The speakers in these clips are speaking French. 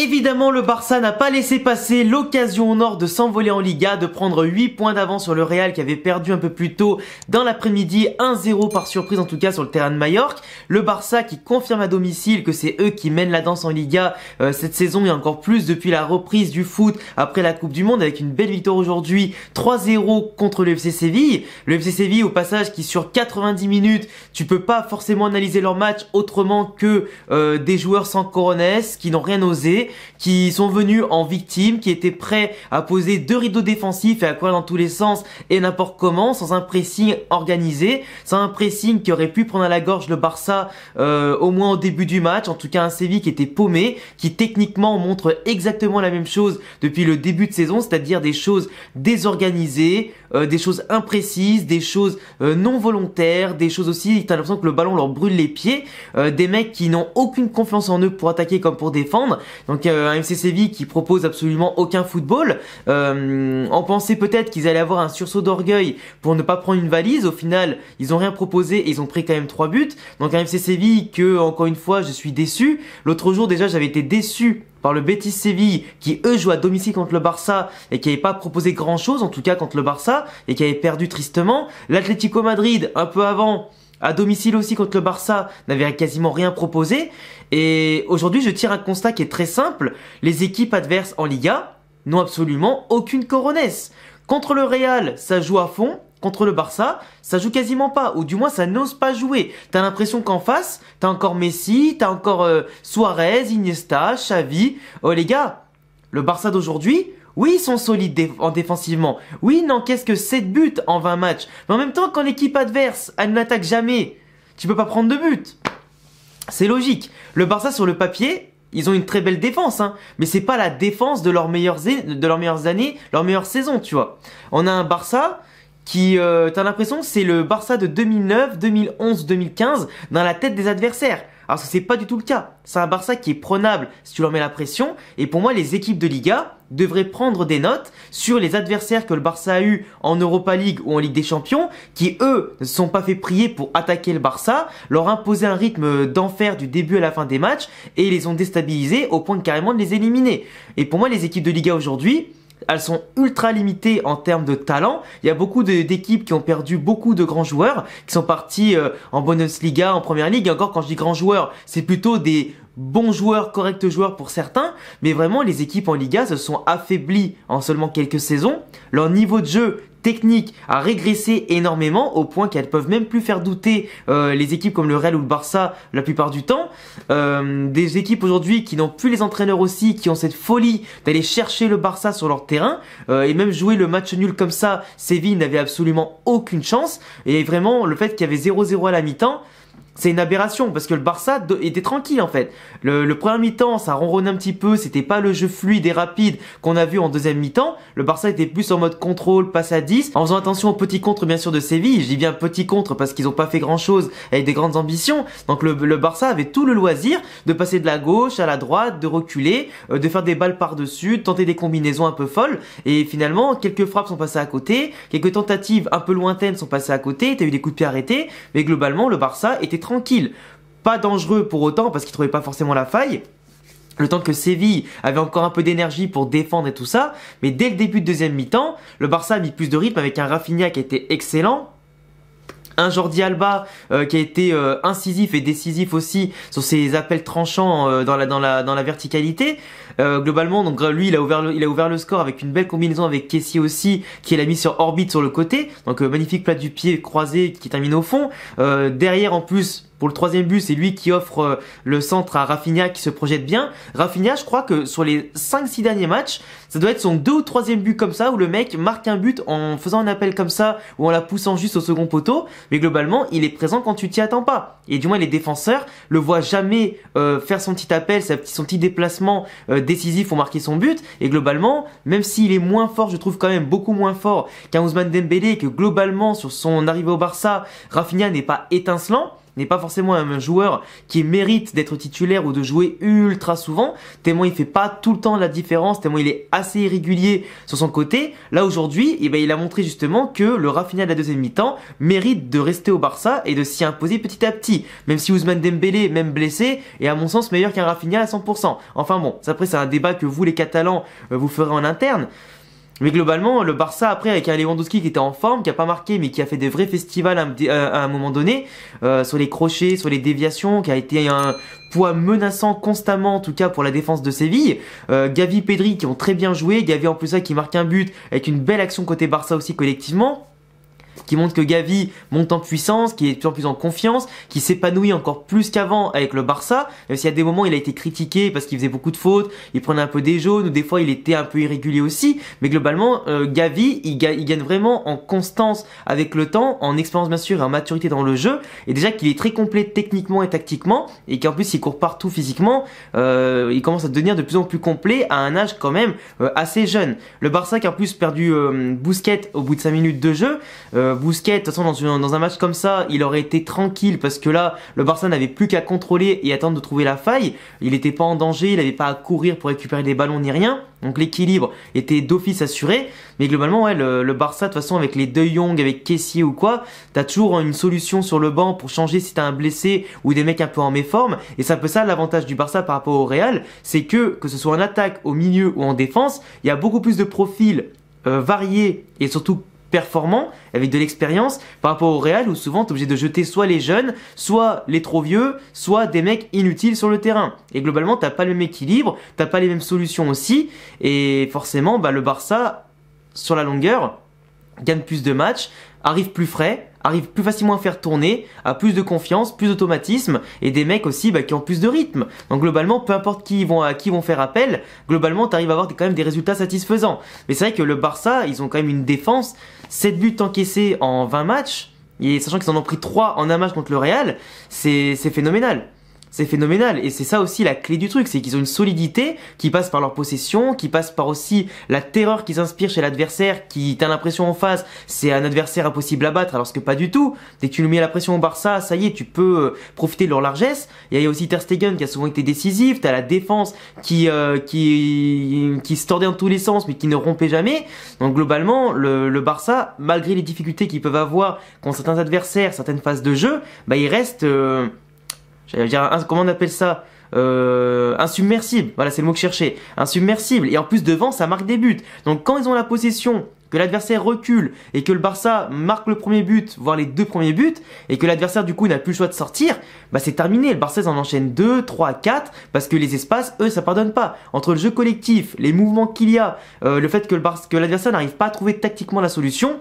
Évidemment, le Barça n'a pas laissé passer l'occasion en or de s'envoler en Liga, de prendre 8 points d'avance sur le Real qui avait perdu un peu plus tôt dans l'après-midi, 1-0 par surprise en tout cas sur le terrain de Majorque. Le Barça qui confirme à domicile que c'est eux qui mènent la danse en Liga cette saison et encore plus depuis la reprise du foot après la Coupe du Monde avec une belle victoire aujourd'hui, 3-0 contre le FC Séville. Le FC Séville au passage qui sur 90 minutes, tu peux pas forcément analyser leur match autrement que des joueurs sans coronesse, qui n'ont rien osé, qui sont venus en victime, qui étaient prêts à poser 2 rideaux défensifs et à courir dans tous les sens et n'importe comment, sans un pressing organisé, sans un pressing qui aurait pu prendre à la gorge le Barça au moins au début du match. En tout cas un Séville qui était paumé, qui techniquement montre exactement la même chose depuis le début de saison, c'est-à-dire des choses désorganisées, des choses imprécises, des choses non volontaires, des choses aussi, t'as l'impression que le ballon leur brûle les pieds, des mecs qui n'ont aucune confiance en eux pour attaquer comme pour défendre. Donc un FC Séville qui propose absolument aucun football. On pensait peut-être qu'ils allaient avoir un sursaut d'orgueil pour ne pas prendre une valise. Au final, ils ont rien proposé et ils ont pris quand même 3 buts. Donc un FC Séville que, encore une fois, je suis déçu. L'autre jour déjà, j'avais été déçu par le Betis Séville qui eux jouent à domicile contre le Barça et qui n'avait pas proposé grand chose en tout cas contre le Barça et qui avait perdu tristement. L'Atlético Madrid un peu avant à domicile aussi contre le Barça n'avait quasiment rien proposé et aujourd'hui je tire un constat qui est très simple, les équipes adverses en Liga n'ont absolument aucune coronesse. Contre le Real ça joue à fond, contre le Barça, ça joue quasiment pas, ou du moins ça n'ose pas jouer. T'as l'impression qu'en face, t'as encore Messi, t'as encore Suarez, Iniesta, Xavi. Oh les gars, le Barça d'aujourd'hui, oui ils sont solides défensivement, oui ils n'encaissent que 7 buts en 20 matchs, mais en même temps quand l'équipe adverse, elle n'attaque jamais, tu peux pas prendre de but. C'est logique. Le Barça sur le papier, ils ont une très belle défense, hein, mais c'est pas la défense de leurs meilleures années, leur meilleure saison, tu vois. On a un Barça qui, t'as l'impression que c'est le Barça de 2009, 2011, 2015 dans la tête des adversaires. Alors que c'est pas du tout le cas. C'est un Barça qui est prenable si tu leur mets la pression. Et pour moi, les équipes de Liga devraient prendre des notes sur les adversaires que le Barça a eu en Europa League ou en Ligue des Champions, qui eux ne se sont pas fait prier pour attaquer le Barça, leur imposer un rythme d'enfer du début à la fin des matchs et les ont déstabilisés au point de carrément de les éliminer. Et pour moi, les équipes de Liga aujourd'hui, elles sont ultra limitées en termes de talent. Il y a beaucoup d'équipes qui ont perdu beaucoup de grands joueurs, qui sont partis en Bundesliga, en Première Ligue. Et encore, quand je dis grands joueurs, c'est plutôt des bons joueurs, corrects joueurs pour certains. Mais vraiment, les équipes en Liga se sont affaiblies en seulement quelques saisons. Leur niveau de jeu technique a régressé énormément au point qu'elles peuvent même plus faire douter les équipes comme le Real ou le Barça la plupart du temps. Des équipes aujourd'hui qui n'ont plus les entraîneurs aussi, qui ont cette folie d'aller chercher le Barça sur leur terrain et même jouer le match nul comme ça. Séville n'avait absolument aucune chance et vraiment le fait qu'il y avait 0-0 à la mi-temps, c'est une aberration parce que le Barça était tranquille en fait. Le premier mi-temps, ça ronronnait un petit peu, c'était pas le jeu fluide et rapide qu'on a vu en deuxième mi-temps. Le Barça était plus en mode contrôle, passe à 10, en faisant attention aux petits contres bien sûr de Séville. Je dis bien petits contres parce qu'ils ont pas fait grand chose avec des grandes ambitions. Donc le Barça avait tout le loisir de passer de la gauche à la droite, de reculer, de faire des balles par-dessus, de tenter des combinaisons un peu folles. Et finalement, quelques frappes sont passées à côté, quelques tentatives un peu lointaines sont passées à côté, t'as eu des coups de pied arrêtés, mais globalement le Barça était tranquille. Pas dangereux pour autant parce qu'il trouvait pas forcément la faille. Le temps que Séville avait encore un peu d'énergie pour défendre et tout ça. Mais dès le début de deuxième mi-temps, le Barça a mis plus de rythme avec un Rafinha qui était excellent. Un Jordi Alba qui a été incisif et décisif aussi sur ses appels tranchants dans la verticalité. Globalement, donc lui, il a ouvert le score avec une belle combinaison avec Kessie aussi, qui l'a mis sur orbite sur le côté. Donc magnifique plat du pied croisé qui termine au fond. Derrière en plus. Pour le troisième but, c'est lui qui offre le centre à Rafinha qui se projette bien. Rafinha, je crois que sur les 5-6 derniers matchs, ça doit être son 2 ou 3e but comme ça où le mec marque un but en faisant un appel comme ça ou en la poussant juste au second poteau. Mais globalement, il est présent quand tu t'y attends pas. Et du moins, les défenseurs le voient jamais faire son petit appel, son petit déplacement décisif pour marquer son but. Et globalement, même s'il est moins fort, je trouve quand même beaucoup moins fort qu'un Ousmane Dembélé et que globalement, sur son arrivée au Barça, Rafinha n'est pas étincelant. n'est pas forcément un joueur qui mérite d'être titulaire ou de jouer ultra souvent, tellement il fait pas tout le temps la différence, tellement il est assez irrégulier sur son côté. Là aujourd'hui, il a montré justement que le Rafinha de la deuxième mi-temps mérite de rester au Barça et de s'y imposer petit à petit, même si Ousmane Dembélé, même blessé, est à mon sens meilleur qu'un Rafinha à 100%. Enfin bon, après c'est un débat que vous les Catalans vous ferez en interne. Mais globalement, le Barça, après, avec un Lewandowski qui était en forme, qui a pas marqué, mais qui a fait des vrais festivals à un moment donné, sur les crochets, sur les déviations, qui a été un poids menaçant constamment, en tout cas pour la défense de Séville. Gavi, Pedri qui ont très bien joué, Gavi en plus ça qui marque un but, avec une belle action côté Barça aussi collectivement, qui montre que Gavi monte en puissance, qui est de plus en plus en confiance, qui s'épanouit encore plus qu'avant avec le Barça, même s'il y a des moments où il a été critiqué parce qu'il faisait beaucoup de fautes, il prenait un peu des jaunes, ou des fois il était un peu irrégulier aussi, mais globalement, Gavi, il gagne vraiment en constance avec le temps, en expérience bien sûr et en maturité dans le jeu, et déjà qu'il est très complet techniquement et tactiquement, et qu'en plus il court partout physiquement, il commence à devenir de plus en plus complet à un âge quand même assez jeune. Le Barça qui a en plus perdu Busquets au bout de 5 minutes de jeu, Busquets, de toute façon, dans un match comme ça, il aurait été tranquille parce que là, le Barça n'avait plus qu'à contrôler et attendre de trouver la faille. Il n'était pas en danger, il n'avait pas à courir pour récupérer des ballons ni rien. Donc l'équilibre était d'office assuré. Mais globalement, ouais, le Barça, de toute façon, avec les De Jong, avec Kessié ou quoi, t'as toujours une solution sur le banc pour changer si t'as un blessé ou des mecs un peu en méforme. Et c'est un peu ça l'avantage du Barça par rapport au Real, c'est que ce soit en attaque, au milieu ou en défense, il y a beaucoup plus de profils variés et surtout performant, avec de l'expérience, par rapport au Real où souvent t'es obligé de jeter soit les jeunes, soit les trop vieux, soit des mecs inutiles sur le terrain. Et globalement t'as pas le même équilibre, t'as pas les mêmes solutions aussi, et forcément le Barça, sur la longueur, gagne plus de matchs, arrive plus frais, arrive plus facilement à faire tourner, a plus de confiance, plus d'automatisme, et des mecs aussi qui ont plus de rythme. Donc globalement, peu importe à qui ils vont faire appel, globalement t'arrives à avoir quand même des résultats satisfaisants. Mais c'est vrai que le Barça, ils ont quand même une défense, 7 buts encaissés en 20 matchs, et sachant qu'ils en ont pris 3 en un match contre le Real, c'est phénoménal. C'est phénoménal, et c'est ça aussi la clé du truc, c'est qu'ils ont une solidité qui passe par leur possession, qui passe par aussi la terreur qu'ils inspirent chez l'adversaire, qui t'as l'impression en face, c'est un adversaire impossible à battre, alors que pas du tout. Dès que tu lui mets la pression au Barça, ça y est, tu peux profiter de leur largesse. Il y a aussi Ter Stegen qui a souvent été décisif, t'as la défense qui se tordait dans tous les sens, mais qui ne rompait jamais. Donc globalement, le Barça, malgré les difficultés qu'ils peuvent avoir contre certains adversaires, certaines phases de jeu, il reste... j'allais dire, comment on appelle ça, insubmersible, voilà c'est le mot que je cherchais, insubmersible, et en plus devant ça marque des buts. Donc quand ils ont la possession, que l'adversaire recule et que le Barça marque le premier but, voire les 2 premiers buts, et que l'adversaire du coup n'a plus le choix de sortir, c'est terminé. Le Barça en enchaîne 2, 3, 4, parce que les espaces, eux, ça pardonne pas. Entre le jeu collectif, les mouvements qu'il y a, le fait que l'adversaire n'arrive pas à trouver tactiquement la solution,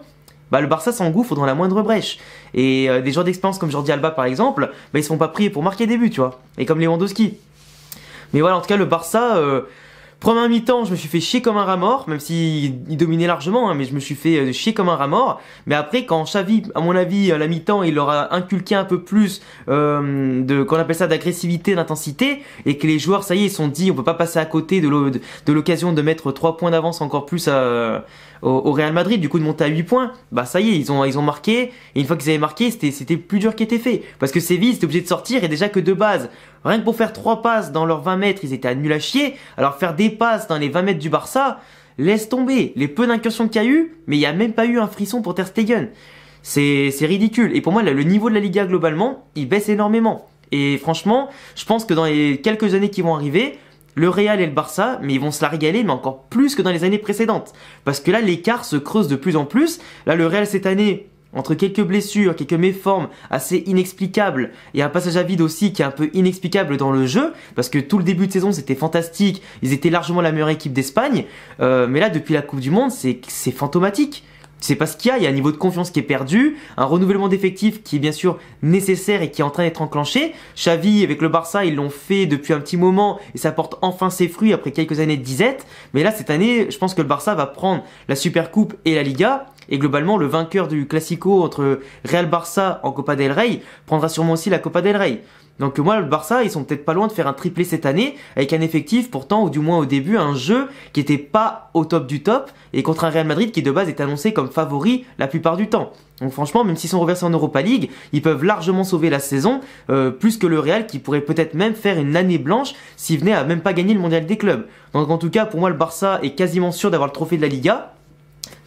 le Barça s'engouffre dans la moindre brèche. Et des joueurs d'expérience comme Jordi Alba par exemple, ils se font pas prier pour marquer des buts, tu vois. Et comme Lewandowski. Mais voilà, en tout cas le Barça, première mi-temps, je me suis fait chier comme un rat mort, même s'il dominait largement, mais je me suis fait chier comme un rat mort. Mais après, quand Xavi, à mon avis, à la mi-temps, il leur a inculqué un peu plus qu'on appelle ça d'agressivité, d'intensité, et que les joueurs, ça y est, ils se sont dit, on peut pas passer à côté de l'occasion de mettre 3 points d'avance encore plus au Real Madrid, du coup de monter à 8 points, ça y est, ils ont marqué, et une fois qu'ils avaient marqué, c'était plus dur qui était fait, parce que Séville, c'était obligé de sortir, et déjà que de base, rien que pour faire 3 passes dans leurs 20 mètres, ils étaient à nul à chier, alors faire des passes dans les 20 mètres du Barça, laisse tomber, les peu d'incursions qu'il y a eu, mais il n'y a même pas eu un frisson pour Ter Stegen. C'est ridicule, et pour moi, là, le niveau de la Liga globalement, il baisse énormément, et franchement, je pense que dans les quelques années qui vont arriver, le Real et le Barça, mais ils vont se la régaler, mais encore plus que dans les années précédentes. Parce que là, l'écart se creuse de plus en plus. Là, le Real, cette année, entre quelques blessures, quelques méformes assez inexplicables, et un passage à vide aussi qui est un peu inexplicable dans le jeu, parce que tout le début de saison, c'était fantastique, ils étaient largement la meilleure équipe d'Espagne, mais là, depuis la Coupe du Monde, c'est fantomatique. C'est parce qu'il y a un niveau de confiance qui est perdu, un renouvellement d'effectifs qui est bien sûr nécessaire et qui est en train d'être enclenché. Xavi avec le Barça, ils l'ont fait depuis un petit moment et ça porte enfin ses fruits après quelques années de disette. Mais là, cette année, je pense que le Barça va prendre la Supercoupe et la Liga Et globalement, le vainqueur du Classico entre Real Barça en Copa del Rey prendra sûrement aussi la Copa del Rey. Donc moi, le Barça, ils sont peut-être pas loin de faire un triplé cette année, avec un effectif pourtant, ou du moins au début, un jeu qui était pas au top du top, et contre un Real Madrid qui de base est annoncé comme favori la plupart du temps. Donc franchement, même s'ils sont reversés en Europa League, ils peuvent largement sauver la saison, plus que le Real qui pourrait peut-être même faire une année blanche s'il venait à même pas gagner le mondial des clubs. Donc en tout cas, pour moi, le Barça est quasiment sûr d'avoir le trophée de la Liga.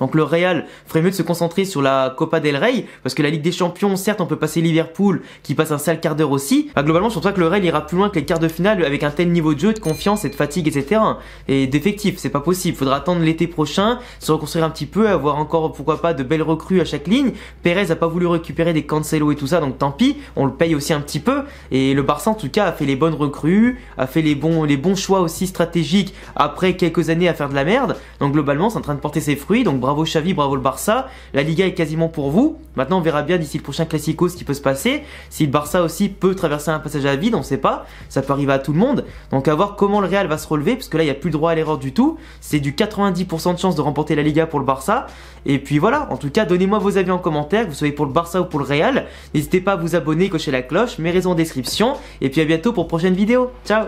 Donc le Real ferait mieux de se concentrer sur la Copa del Rey, parce que la Ligue des Champions, certes on peut passer Liverpool qui passe un sale quart d'heure aussi. Globalement je pense pas que le Real ira plus loin que les quarts de finale avec un tel niveau de jeu, de confiance et de fatigue, etc. Et d'effectifs, c'est pas possible. Faudra attendre l'été prochain, se reconstruire un petit peu, avoir encore pourquoi pas de belles recrues à chaque ligne. Perez a pas voulu récupérer des Cancelo et tout ça, donc tant pis, on le paye aussi un petit peu. Et le Barça en tout cas a fait les bonnes recrues, a fait les bons choix aussi stratégiques après quelques années à faire de la merde. Donc globalement c'est en train de porter ses fruits, donc bravo Xavi, bravo le Barça. La Liga est quasiment pour vous. Maintenant on verra bien d'ici le prochain Classico ce qui peut se passer. Si le Barça aussi peut traverser un passage à vide, on sait pas. Ça peut arriver à tout le monde. Donc à voir comment le Real va se relever, parce que là il n'y a plus le droit à l'erreur du tout. C'est du 90% de chance de remporter la Liga pour le Barça. Et puis voilà, en tout cas donnez-moi vos avis en commentaire, que vous soyez pour le Barça ou pour le Real. N'hésitez pas à vous abonner, cocher la cloche, mes réseaux en description. Et puis à bientôt pour prochaine vidéo. Ciao.